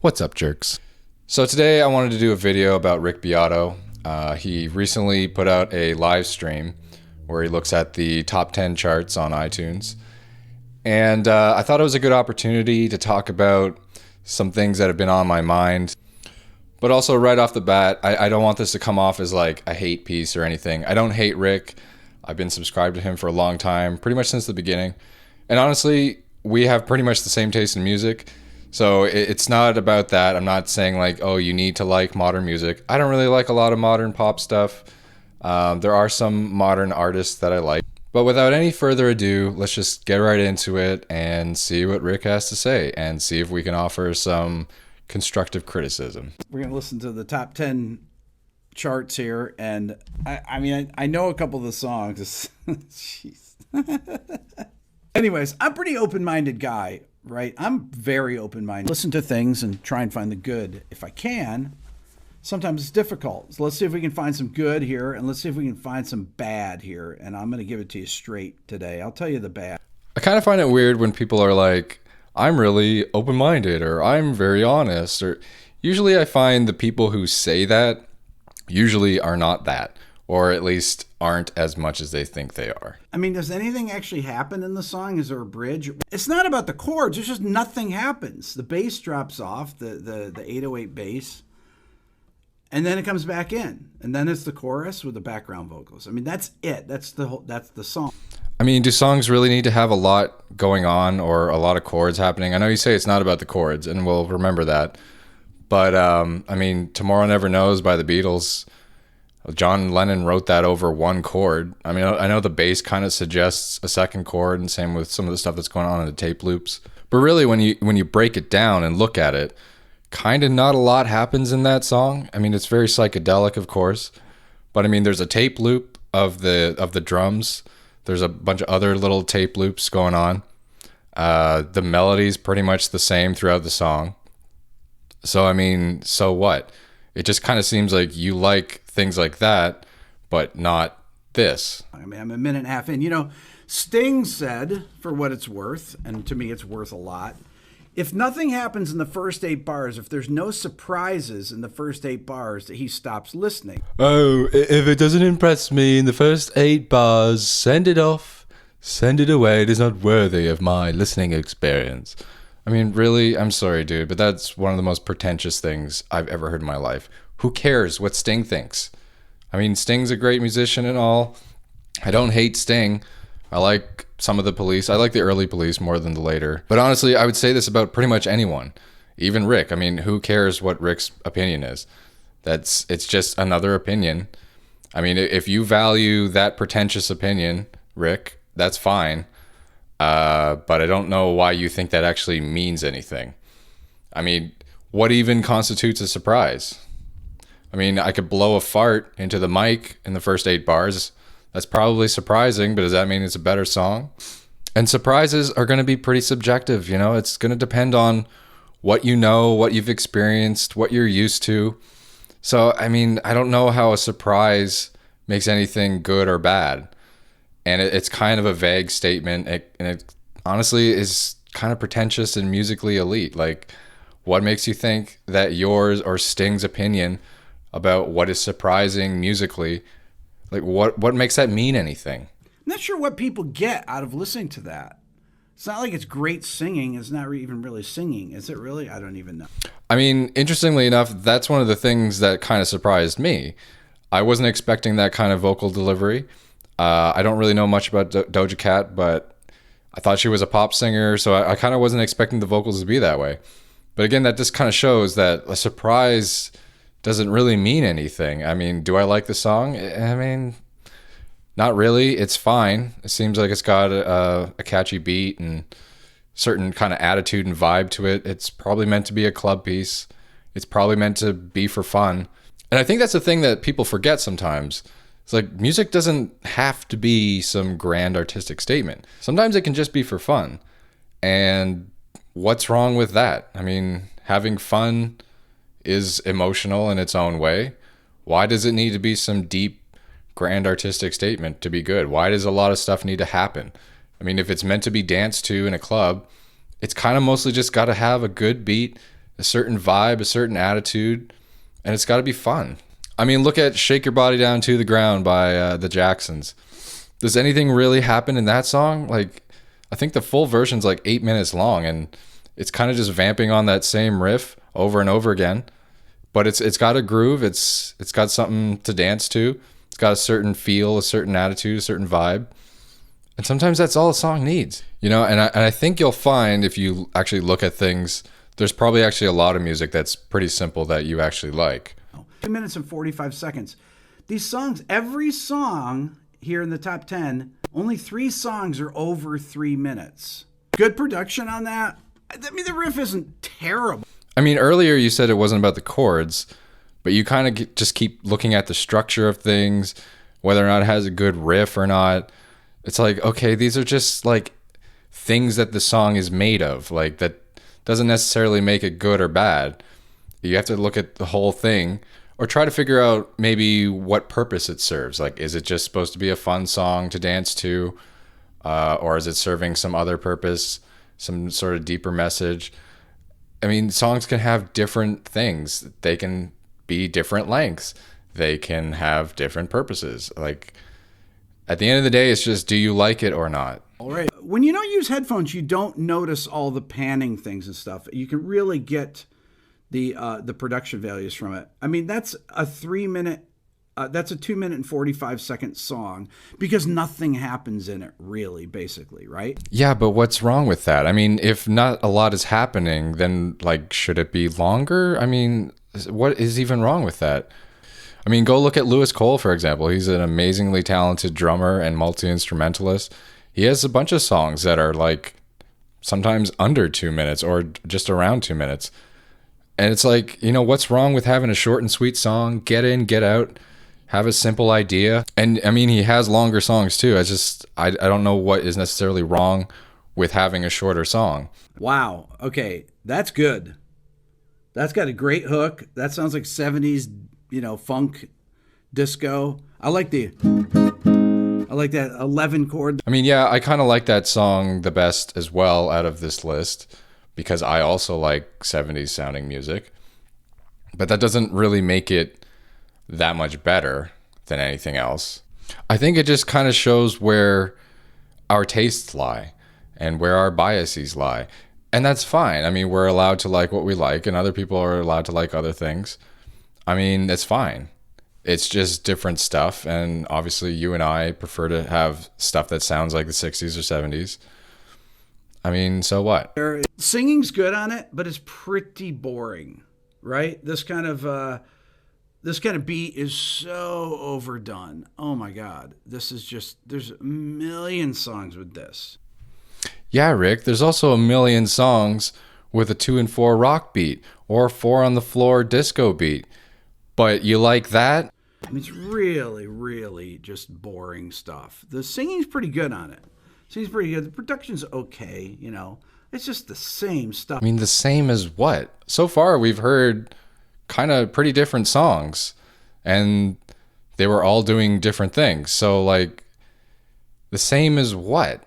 What's up, jerks? So today I wanted to do a video about Rick Beato. He recently put out a live stream where he looks at the top 10 charts on iTunes. And I thought it was a good opportunity to talk about some things that have been on my mind. But also right off the bat, I don't want this to come off as like a hate piece or anything. I don't hate Rick. I've been subscribed to him for a long time, pretty much since the beginning. And honestly, we have pretty much the same taste in music. So it's not about that. I'm not saying like, oh, you need to like modern music. I don't really like a lot of modern pop stuff. There are some modern artists that I like. But without any further ado, let's just get right into it and see what Rick has to say and see if we can offer some constructive criticism. We're going to listen to the top 10 charts here. And I know a couple of the songs. Jeez. Anyways, I'm a pretty open-minded guy. Right? I'm very open-minded. Listen to things and try and find the good if I can. Sometimes it's difficult. So let's see if we can find some good here, and let's see if we can find some bad here. And I'm going to give it to you straight today. I'll tell you the bad. I kind of find it weird when people are like, I'm really open-minded, or I'm very honest, or usually I find the people who say that usually are not that, or at least aren't as much as they think they are. I mean, does anything actually happen in the song? Is there a bridge? It's not about the chords. It's just nothing happens. The bass drops off, the 808 bass, and then it comes back in. And then it's the chorus with the background vocals. I mean, that's it. That's the song. I mean, do songs really need to have a lot going on or a lot of chords happening? I know you say it's not about the chords, and we'll remember that. But, I mean, Tomorrow Never Knows by the Beatles, John Lennon wrote that over one chord. I mean, I know the bass kind of suggests a second chord, and same with some of the stuff that's going on in the tape loops. But really, when you break it down and look at it, kind of not a lot happens in that song. I mean, it's very psychedelic, of course. But I mean, there's a tape loop of the drums. There's a bunch of other little tape loops going on. The melody's pretty much the same throughout the song. So, I mean, so what? It just kind of seems like you like things like that, but not this. I mean, I'm a minute and a half in. You know, Sting said, for what it's worth, and to me it's worth a lot, if nothing happens in the first 8 bars, if there's no surprises in the first 8 bars, that he stops listening. Oh, if it doesn't impress me in the first 8 bars, send it off, send it away. It is not worthy of my listening experience. I mean, really, I'm sorry, dude, but that's one of the most pretentious things I've ever heard in my life. Who cares what Sting thinks? I mean, Sting's a great musician and all. I don't hate Sting. I like some of the Police. I like the early Police more than the later. But honestly, I would say this about pretty much anyone. Even Rick. I mean, who cares what Rick's opinion is? It's just another opinion. I mean, if you value that pretentious opinion, Rick, that's fine. But I don't know why you think that actually means anything. I mean, what even constitutes a surprise? I mean, I could blow a fart into the mic in the first 8 bars. That's probably surprising, but does that mean it's a better song? And surprises are going to be pretty subjective, you know? It's going to depend on what you know, what you've experienced, what you're used to. So, I mean, I don't know how a surprise makes anything good or bad. And it's kind of a vague statement, and it honestly is kind of pretentious and musically elite. Like, what makes you think that yours or Sting's opinion about what is surprising musically, like what makes that mean anything? I'm not sure what people get out of listening to that. It's not like it's great singing. It's not even really singing. Is it really? I don't even know. I mean, interestingly enough, that's one of the things that kind of surprised me. I wasn't expecting that kind of vocal delivery. I don't really know much about Doja Cat, but I thought she was a pop singer, so I kind of wasn't expecting the vocals to be that way. But again, that just kind of shows that a surprise doesn't really mean anything. I mean, do I like the song? I mean, not really. It's fine. It seems like it's got a catchy beat and certain kind of attitude and vibe to it. It's probably meant to be a club piece. It's probably meant to be for fun. And I think that's the thing that people forget sometimes. It's like music doesn't have to be some grand artistic statement. Sometimes it can just be for fun. And what's wrong with that? I mean, having fun is emotional in its own way. Why does it need to be some deep, grand artistic statement to be good? Why does a lot of stuff need to happen? I mean, if it's meant to be danced to in a club, it's kind of mostly just got to have a good beat a certain vibe, a certain attitude, and it's got to be fun. I mean, look at Shake Your Body Down to the Ground by the Jacksons. Does anything really happen in that song? Like, I think the full version's like 8 minutes long, and it's kind of just vamping on that same riff over and over again. But it's got a groove. It's got something to dance to. It's got a certain feel, a certain attitude, a certain vibe. And sometimes that's all a song needs, you know. And I think you'll find, if you actually look at things, there's probably actually a lot of music that's pretty simple that you actually like. 2 minutes and 45 seconds. These songs, every song here in the top 10, only 3 songs are over 3 minutes. Good production on that. I mean, the riff isn't terrible. I mean, earlier you said it wasn't about the chords, but you kind of just keep looking at the structure of things, whether or not it has a good riff or not. It's like, okay, these are just like things that the song is made of. Like, that doesn't necessarily make it good or bad. You have to look at the whole thing, or try to figure out maybe what purpose it serves. Like, is it just supposed to be a fun song to dance to? Or is it serving some other purpose, some sort of deeper message? I mean, songs can have different things. They can be different lengths. They can have different purposes. Like, at the end of the day, it's just, do you like it or not? All right. When you don't use headphones, you don't notice all the panning things and stuff. You can really get the production values from it. I mean, that's a 2 minute and 45-second song because nothing happens in it, really, basically, right? Yeah, but what's wrong with that? I mean, if not a lot is happening, then, like, should it be longer? I mean, what is even wrong with that? I mean, go look at Lewis Cole, for example. He's an amazingly talented drummer and multi-instrumentalist. He has a bunch of songs that are, like, sometimes under 2 minutes or just around 2 minutes. And it's like, you know, what's wrong with having a short and sweet song? Get in, get out, have a simple idea. And I mean, he has longer songs too. I don't know what is necessarily wrong with having a shorter song. Wow. Okay. That's good. That's got a great hook. That sounds like 70s, you know, funk, disco. I like that 11 chord. I mean, yeah, I kind of like that song the best as well out of this list, because I also like 70s sounding music. But that doesn't really make it that much better than anything else. I think it just kind of shows where our tastes lie and where our biases lie. And that's fine. I mean, we're allowed to like what we like, and other people are allowed to like other things. I mean, it's fine. It's just different stuff. And obviously you and I prefer to have stuff that sounds like the 60s or 70s. I mean, so what? Singing's good on it, but it's pretty boring, right? This kind of beat is so overdone. Oh my God. There's a million songs with this. Yeah, Rick, there's also a million songs with a 2/4 rock beat or 4 on the floor disco beat. But you like that? I mean, it's really, really just boring stuff. The singing's pretty good on it. Singing's pretty good. The production's okay, you know. It's just the same stuff. I mean, the same as what? So far, we've heard kind of pretty different songs, and they were all doing different things. So, like, the same as what?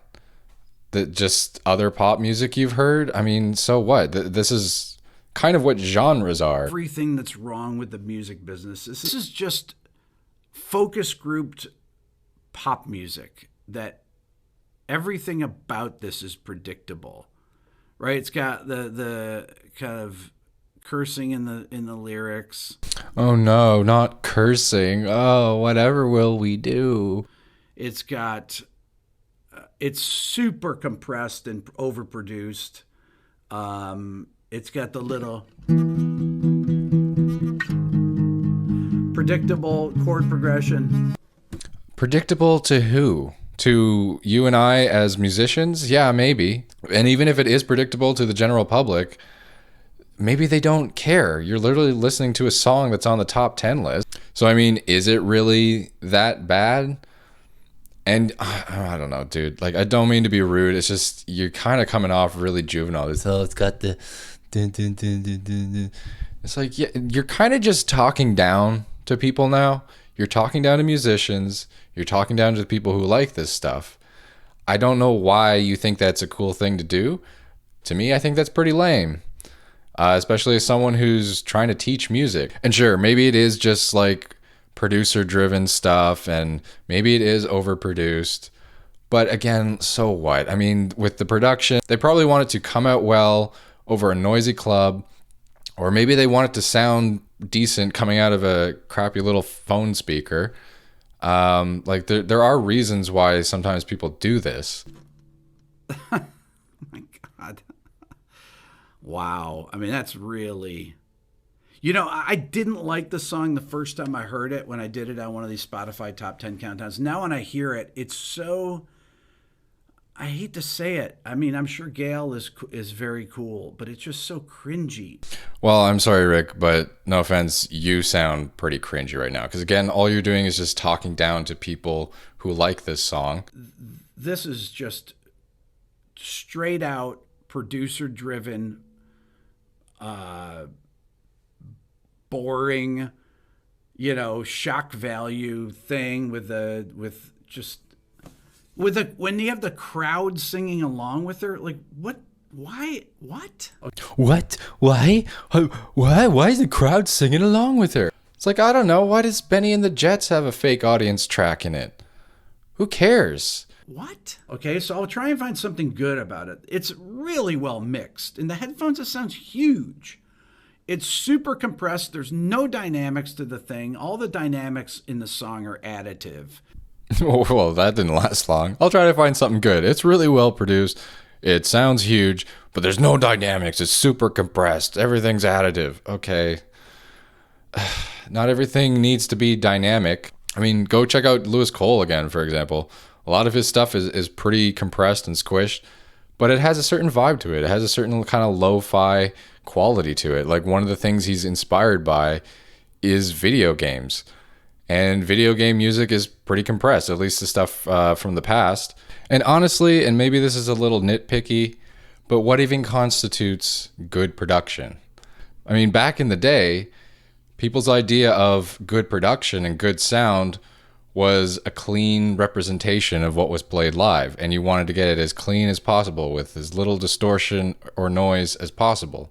That just other pop music you've heard? I mean, so what? This is kind of what genres are. Everything that's wrong with the music business. This is just focus grouped pop music that everything about this is predictable, right? It's got the kind of cursing in the lyrics. Oh no, not cursing. Oh, whatever will we do? It's got it's super compressed and overproduced. It's got the little predictable chord progression. Predictable to who? To you and I as musicians? Yeah, maybe. And even if it is predictable to the general public, maybe they don't care. You're literally listening to a song that's on the top 10 list. So, I mean, is it really that bad? And I don't know, dude. Like, I don't mean to be rude. It's just you're kind of coming off really juvenile. It's got the... Dun, dun, dun, dun, dun, dun. It's like, yeah, you're kind of just talking down to people now. You're talking down to musicians. You're talking down to the people who like this stuff. I don't know why you think that's a cool thing to do. To me, I think that's pretty lame. especially as someone who's trying to teach music. And sure, maybe it is just like producer driven stuff, and maybe it is overproduced. But again, so what? I mean, with the production, they probably want it to come out well over a noisy club, or maybe they want it to sound decent coming out of a crappy little phone speaker. Like there are reasons why sometimes people do this. Oh my God. Wow. I mean, that's really... You know, I didn't like the song the first time I heard it when I did it on one of these Spotify top 10 countdowns. Now when I hear it, it's so... I hate to say it. I mean, I'm sure Gail is very cool, but it's just so cringy. Well, I'm sorry, Rick, but no offense, you sound pretty cringy right now. Because again, all you're doing is just talking down to people who like this song. This is just straight out producer-driven, boring, you know, shock value thing when you have the crowd singing along with her. Like, what? Why? What? What? Why? Why is the crowd singing along with her? It's like, I don't know. Why does Benny and the Jets have a fake audience track in it? Who cares? What? Okay, so I'll try and find something good about it. It's really well mixed. In the headphones, it sounds huge. It's super compressed. There's no dynamics to the thing. All the dynamics in the song are additive. Well, that didn't last long. I'll try to find something good. It's really well produced. It sounds huge, but there's no dynamics. It's super compressed. Everything's additive. Okay. Not everything needs to be dynamic. I mean, go check out Lewis Cole again, for example. A lot of his stuff is pretty compressed and squished, but it has a certain vibe to it. It has a certain kind of lo-fi quality to it. Like, one of the things he's inspired by is video games. And video game music is pretty compressed, at least the stuff from the past. And honestly, and maybe this is a little nitpicky, but what even constitutes good production? I mean, back in the day, people's idea of good production and good sound was a clean representation of what was played live. And you wanted to get it as clean as possible with as little distortion or noise as possible.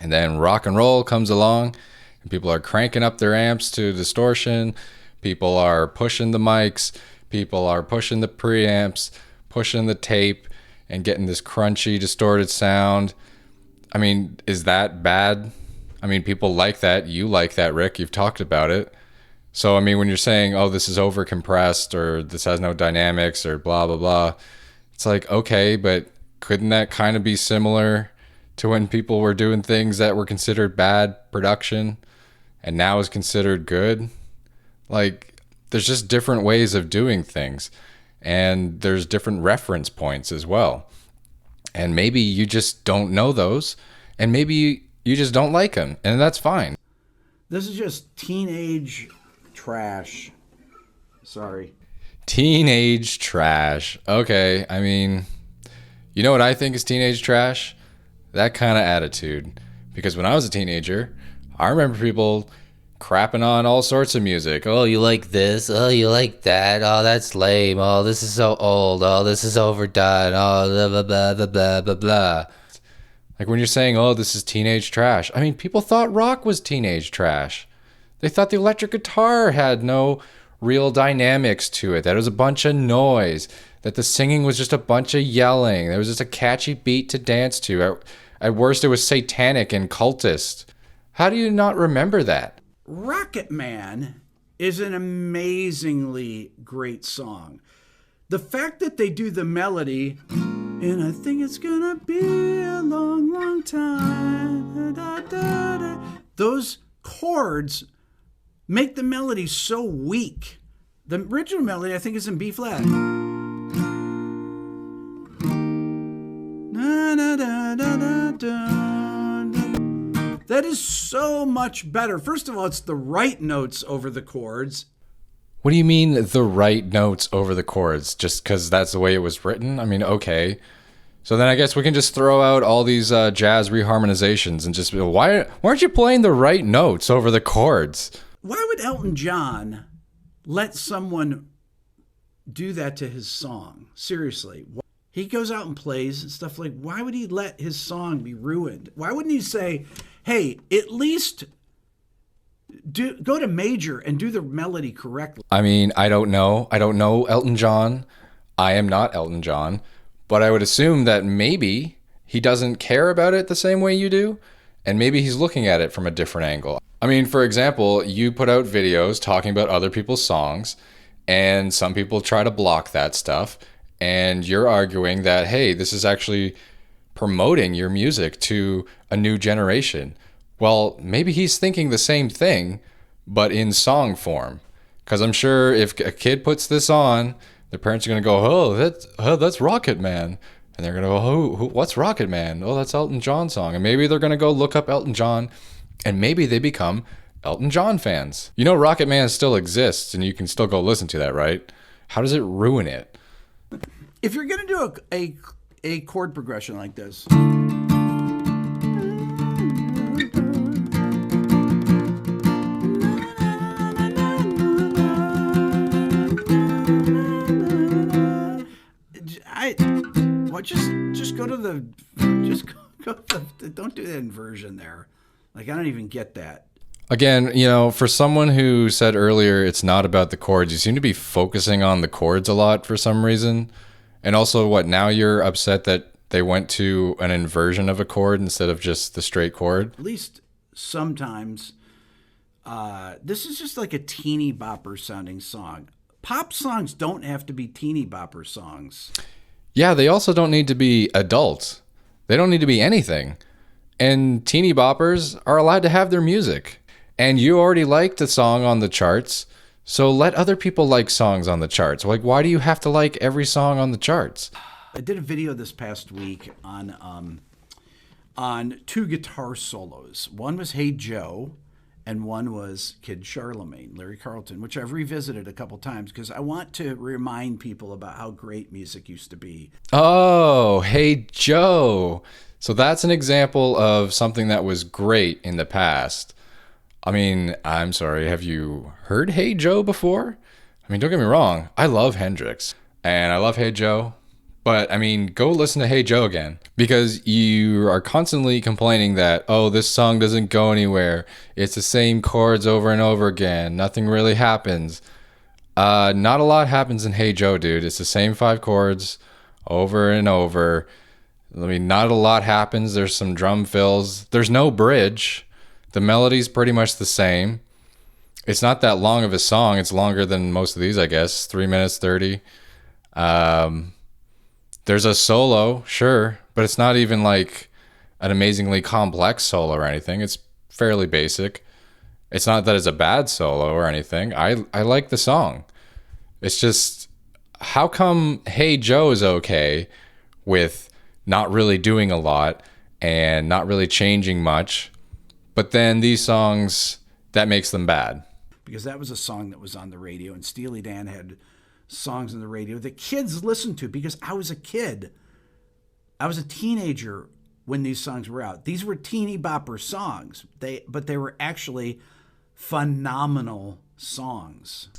And then rock and roll comes along, and people are cranking up their amps to distortion. People are pushing the mics. People are pushing the preamps, pushing the tape, and getting this crunchy, distorted sound. I mean, is that bad? I mean, people like that. You like that, Rick. You've talked about it. So, I mean, when you're saying, oh, this is over compressed, or this has no dynamics, or blah, blah, blah, it's like, okay, but couldn't that kind of be similar to when people were doing things that were considered bad production and now is considered good? Like, there's just different ways of doing things, and there's different reference points as well. And maybe you just don't know those, and maybe you just don't like them, and that's fine. This is just teenage trash. Sorry. Teenage trash. Okay, I mean, you know what I think is teenage trash? That kind of attitude. Because when I was a teenager, I remember people crapping on all sorts of music. Oh, you like this? Oh, you like that? Oh, that's lame. Oh, this is so old. Oh, this is overdone. Oh, blah, blah, blah, blah, blah, blah. Like when you're saying, oh, this is teenage trash. I mean, people thought rock was teenage trash. They thought the electric guitar had no real dynamics to it, that it was a bunch of noise, that the singing was just a bunch of yelling. There was just a catchy beat to dance to. At worst, it was satanic and cultist. How do you not remember that? Rocket Man is an amazingly great song. The fact that they do the melody, and I think it's gonna be a long, long time. Da, da, da. Those chords make the melody so weak. The original melody, I think, is in B flat. Da, da, da, da, da, da. That is so much better. First of all, it's the right notes over the chords. What do you mean the right notes over the chords? Just because that's the way it was written? I mean, okay. So then I guess we can just throw out all these jazz reharmonizations and just be, why aren't you playing the right notes over the chords? Why would Elton John let someone do that to his song? Seriously. He goes out and plays and stuff. Like, why would he let his song be ruined? Why wouldn't he say, hey, at least go to major and do the melody correctly? I mean, I don't know. I don't know Elton John. I am not Elton John. But I would assume that maybe he doesn't care about it the same way you do. And maybe he's looking at it from a different angle. I mean, for example, you put out videos talking about other people's songs, and some people try to block that stuff. And you're arguing that, hey, this is actually promoting your music to a new generation. Well, maybe he's thinking the same thing, but in song form. Because I'm sure if a kid puts this on, the parents are going to go, that's Rocket Man. And they're going to go, what's Rocket Man? Oh, that's Elton John's song. And maybe they're going to go look up Elton John, and maybe they become Elton John fans. You know, Rocket Man still exists, and you can still go listen to that, right? How does it ruin it? If you're going to do a chord progression like this, just go to the don't do that inversion there. Like, I don't even get that. Again, you know, for someone who said earlier it's not about the chords, you seem to be focusing on the chords a lot for some reason. And also, now you're upset that they went to an inversion of a chord instead of just the straight chord? At least sometimes. This is just like a teeny bopper sounding song. Pop songs don't have to be teeny bopper songs. Yeah, they also don't need to be adult. They don't need to be anything. And teeny boppers are allowed to have their music. And you already liked a song on the charts, so let other people like songs on the charts. Like, why do you have to like every song on the charts? I did a video this past week on 2 guitar solos. One was Hey Joe, and one was Kid Charlemagne, Larry Carlton, which I've revisited a couple times because I want to remind people about how great music used to be. Oh, Hey Joe. So that's an example of something that was great in the past. I mean, I'm sorry, have you heard Hey Joe before? I mean, don't get me wrong, I love Hendrix, and I love Hey Joe. But, I mean, go listen to Hey Joe again, because you are constantly complaining that, oh, this song doesn't go anywhere. It's the same chords over and over again. Nothing really happens. Not a lot happens in Hey Joe, dude. It's the same 5 chords over and over. I mean, not a lot happens. There's some drum fills. There's no bridge. The melody's pretty much the same. It's not that long of a song. It's longer than most of these, I guess. 3 minutes 30. There's a solo, sure, but it's not even like an amazingly complex solo or anything. It's fairly basic. It's not that it's a bad solo or anything. I like the song. It's just, how come Hey Joe is okay with not really doing a lot and not really changing much, but then these songs, that makes them bad? Because that was a song that was on the radio, and Steely Dan had songs on the radio that kids listened to, because I was a kid. I was a teenager when these songs were out. These were teeny bopper songs, but they were actually phenomenal songs.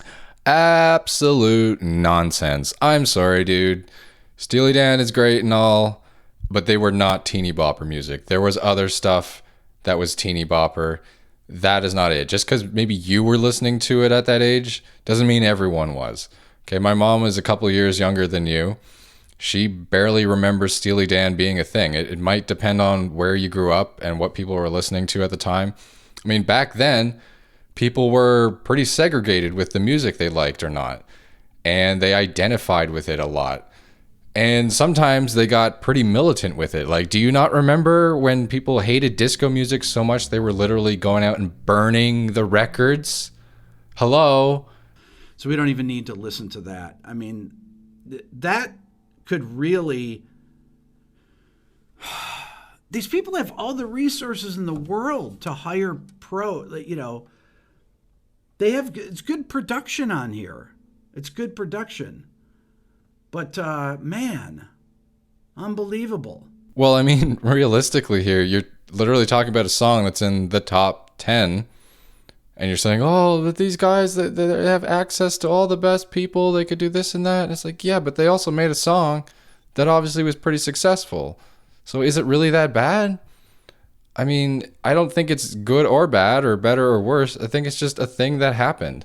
Absolute nonsense. I'm sorry, dude. Steely Dan is great and all, but they were not teeny bopper music. There was other stuff that was teeny bopper. That is not it. Just because maybe you were listening to it at that age doesn't mean everyone was. Okay, my mom is a couple years younger than you. She barely remembers Steely Dan being a thing. It might depend on where you grew up and what people were listening to at the time. I mean, back then, people were pretty segregated with the music they liked or not. And they identified with it a lot. And sometimes they got pretty militant with it. Like, do you not remember when people hated disco music so much they were literally going out and burning the records? Hello? So we don't even need to listen to that. I mean, that could really... These people have all the resources in the world to hire it's good production on here. It's good production. But, man, unbelievable. Well, I mean, realistically here, you're literally talking about a song that's in the top 10. And you're saying, oh, but these guys, they have access to all the best people. They could do this and that. And it's like, yeah, but they also made a song that obviously was pretty successful. So is it really that bad? I mean, I don't think it's good or bad or better or worse. I think it's just a thing that happened.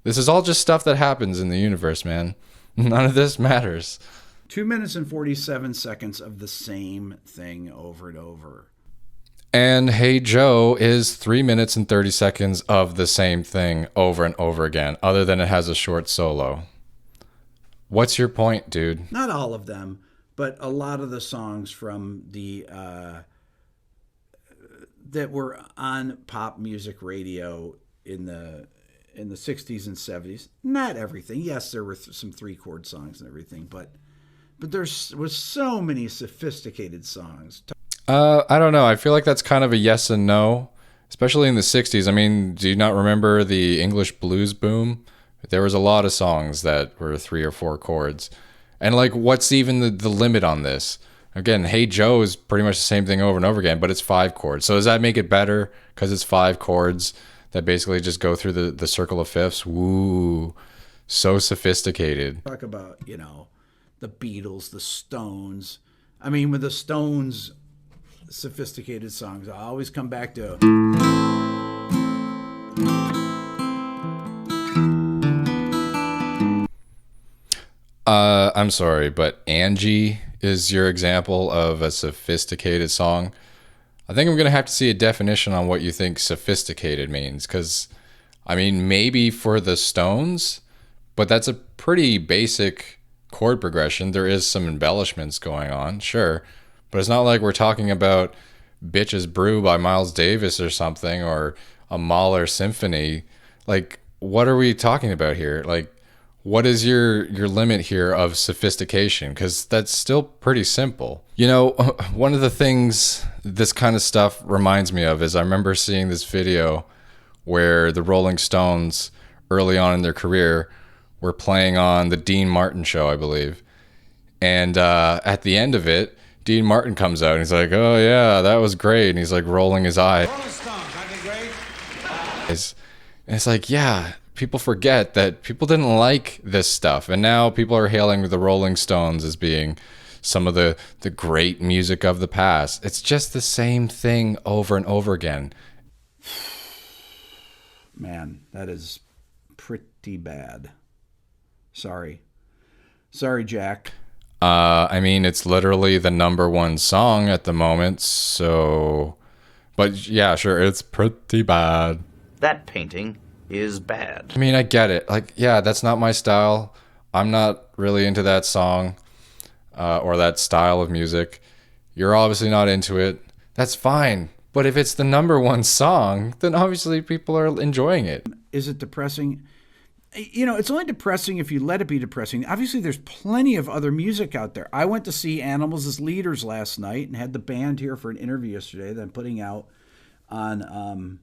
This is all just stuff that happens in the universe, man. None of this matters. 2 minutes and 47 seconds of the same thing over and over. And Hey Joe is 3 minutes and 30 seconds of the same thing over and over again, other than it has a short solo. What's your point, dude? Not all of them, but a lot of the songs from the that were on pop music radio in the 60s and 70s. Not everything. Yes, there were some 3-chord songs and everything, but there was so many sophisticated songs. I don't know. I feel like that's kind of a yes and no, especially in the 60s. I mean, do you not remember the English blues boom? There was a lot of songs that were 3 or 4 chords. And like, what's even the limit on this? Again, Hey Joe is pretty much the same thing over and over again, but it's 5 chords. So does that make it better because it's 5 chords that basically just go through the circle of fifths? Woo, so sophisticated. Talk about, the Beatles, the Stones. I mean, with the Stones' sophisticated songs, I always come back to... I'm sorry, but Angie is your example of a sophisticated song. I think I'm going to have to see a definition on what you think sophisticated means, because, I mean, maybe for the Stones, but that's a pretty basic chord progression. There is some embellishments going on, sure, but it's not like we're talking about Bitches Brew by Miles Davis or something, or a Mahler symphony. Like, what are we talking about here? Like, what is your limit here of sophistication? Because that's still pretty simple. One of the things this kind of stuff reminds me of is I remember seeing this video where the Rolling Stones, early on in their career, were playing on the Dean Martin show, I believe. And at the end of it, Dean Martin comes out and he's like, "Oh yeah, that was great." And he's like rolling his eye. Rolling Stones, aren't they great? And it's like, yeah, people forget that people didn't like this stuff. And now people are hailing the Rolling Stones as being some of the great music of the past. It's just the same thing over and over again. Man, that is pretty bad. Sorry, Jack. I mean, it's literally the #1 song at the moment. So, but yeah, sure, it's pretty bad. That painting is bad. I mean, I get it. Like, yeah, that's not my style. I'm not really into that song or that style of music. You're obviously not into it. That's fine. But if it's the #1 song, then obviously people are enjoying it. Is it depressing? It's only depressing if you let it be depressing. Obviously, there's plenty of other music out there. I went to see Animals as Leaders last night and had the band here for an interview yesterday that I'm putting out on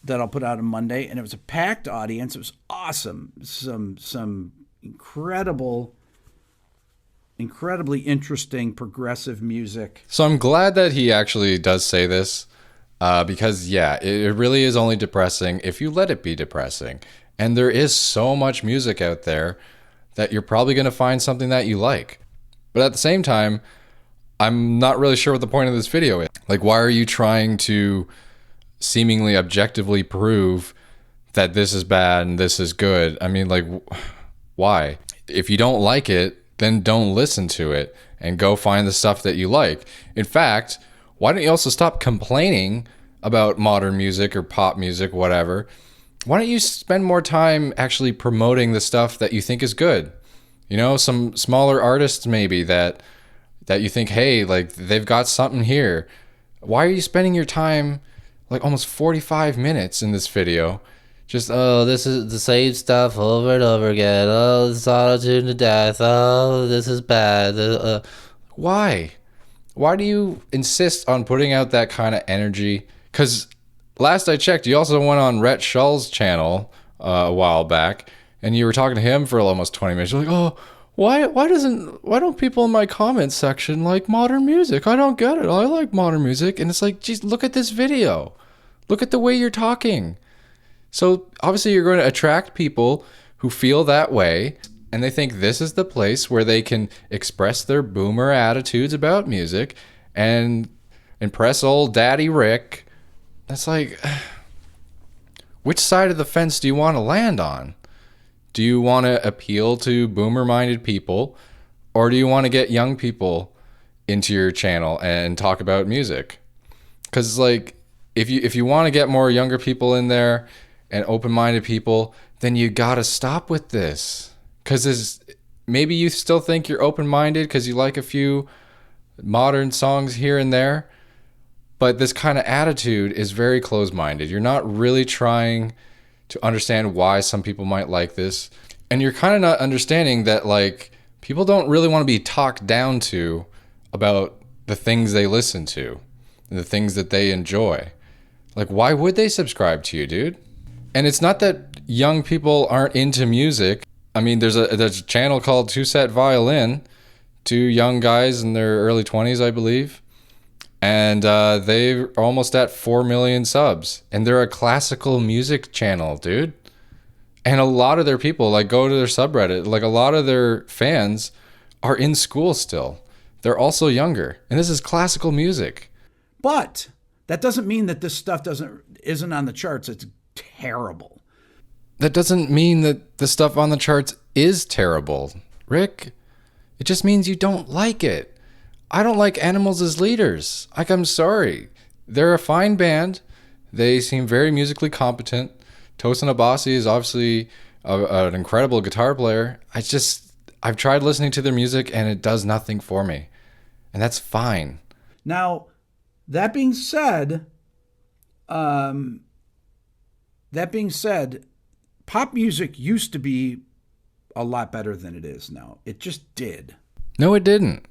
that I'll put out on Monday, and it was a packed audience. It was awesome. Some incredibly interesting progressive music. So I'm glad that he actually does say this, because yeah, it really is only depressing if you let it be depressing. And there is so much music out there that you're probably going to find something that you like. But at the same time, I'm not really sure what the point of this video is. Like, why are you trying to seemingly objectively prove that this is bad and this is good? I mean, like, why? If you don't like it, then don't listen to it and go find the stuff that you like. In fact, why don't you also stop complaining about modern music or pop music, whatever? Why don't you spend more time actually promoting the stuff that you think is good? Some smaller artists maybe that you think, hey, like, they've got something here. Why are you spending your time, like, almost 45 minutes in this video just, oh, this is the same stuff over and over again. Oh, this is auto-tuned to death. Oh, this is bad. Why? Why do you insist on putting out that kind of energy? Because last I checked, you also went on Rhett Shull's channel a while back, and you were talking to him for almost 20 minutes. You're like, oh, why don't people in my comments section like modern music? I don't get it. I like modern music. And it's like, geez, look at this video. Look at the way you're talking. So obviously you're going to attract people who feel that way, and they think this is the place where they can express their boomer attitudes about music and impress old Daddy Rick. That's like, which side of the fence do you want to land on? Do you want to appeal to boomer-minded people, or do you want to get young people into your channel and talk about music? Because like, if you want to get more younger people in there and open-minded people, then you gotta stop with this. Because maybe you still think you're open-minded because you like a few modern songs here and there, but this kind of attitude is very closed-minded. You're not really trying to understand why some people might like this, and you're kind of not understanding that like people don't really want to be talked down to about the things they listen to and the things that they enjoy. Like, why would they subscribe to you, dude? And it's not that young people aren't into music. I mean, there's a channel called Two Set Violin, two young guys in their early 20s, I believe. And they're almost at 4 million subs. And they're a classical music channel, dude. And a lot of their people, like, go to their subreddit. Like, a lot of their fans are in school still. They're also younger. And this is classical music. But that doesn't mean that this stuff isn't on the charts. It's terrible. That doesn't mean that the stuff on the charts is terrible, Rick. It just means you don't like it. I don't like Animals as Leaders. Like, I'm sorry. They're a fine band. They seem very musically competent. Tosin Abasi is obviously an incredible guitar player. I've tried listening to their music and it does nothing for me. And that's fine. Now, that being said, pop music used to be a lot better than it is now. It just did. No, it didn't.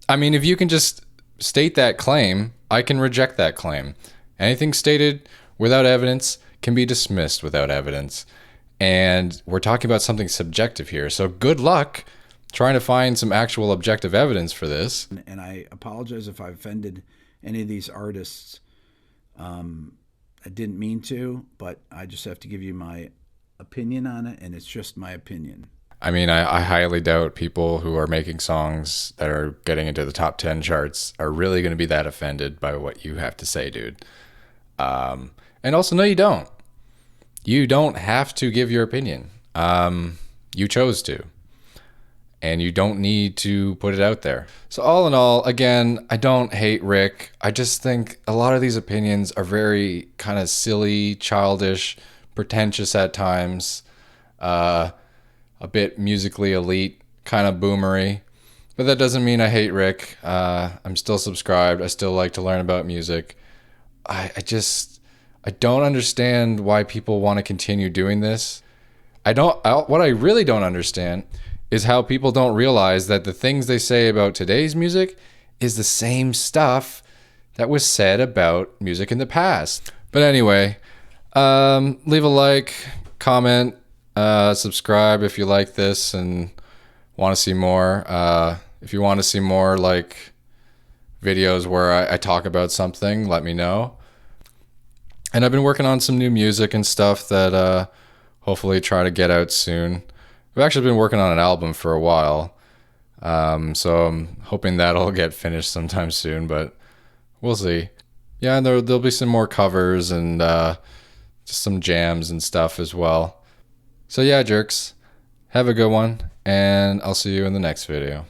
I mean, if you can just state that claim, I can reject that claim. Anything stated without evidence can be dismissed without evidence. And we're talking about something subjective here. So good luck trying to find some actual objective evidence for this. And I apologize if I offended any of these artists. I didn't mean to, but I just have to give you my opinion on it, and it's just my opinion. I mean, I highly doubt people who are making songs that are getting into the top 10 charts are really going to be that offended by what you have to say, dude. And also, no, you don't. You don't have to give your opinion. You chose to. And you don't need to put it out there. So all in all, again, I don't hate Rick. I just think a lot of these opinions are very kind of silly, childish, pretentious at times. A bit musically elite, kind of boomery. But that doesn't mean I hate Rick. I'm still subscribed. I still like to learn about music. I don't understand why people want to continue doing this. What I really don't understand is how people don't realize that the things they say about today's music is the same stuff that was said about music in the past. But anyway, leave a like, comment, subscribe if you like this and want to see more. If you want to see more like videos where I talk about something, let me know. And I've been working on some new music and stuff that hopefully try to get out soon. I've actually been working on an album for a while, so I'm hoping that'll get finished sometime soon, but we'll see. Yeah, and there'll be some more covers and just some jams and stuff as well. So yeah, jerks, have a good one, and I'll see you in the next video.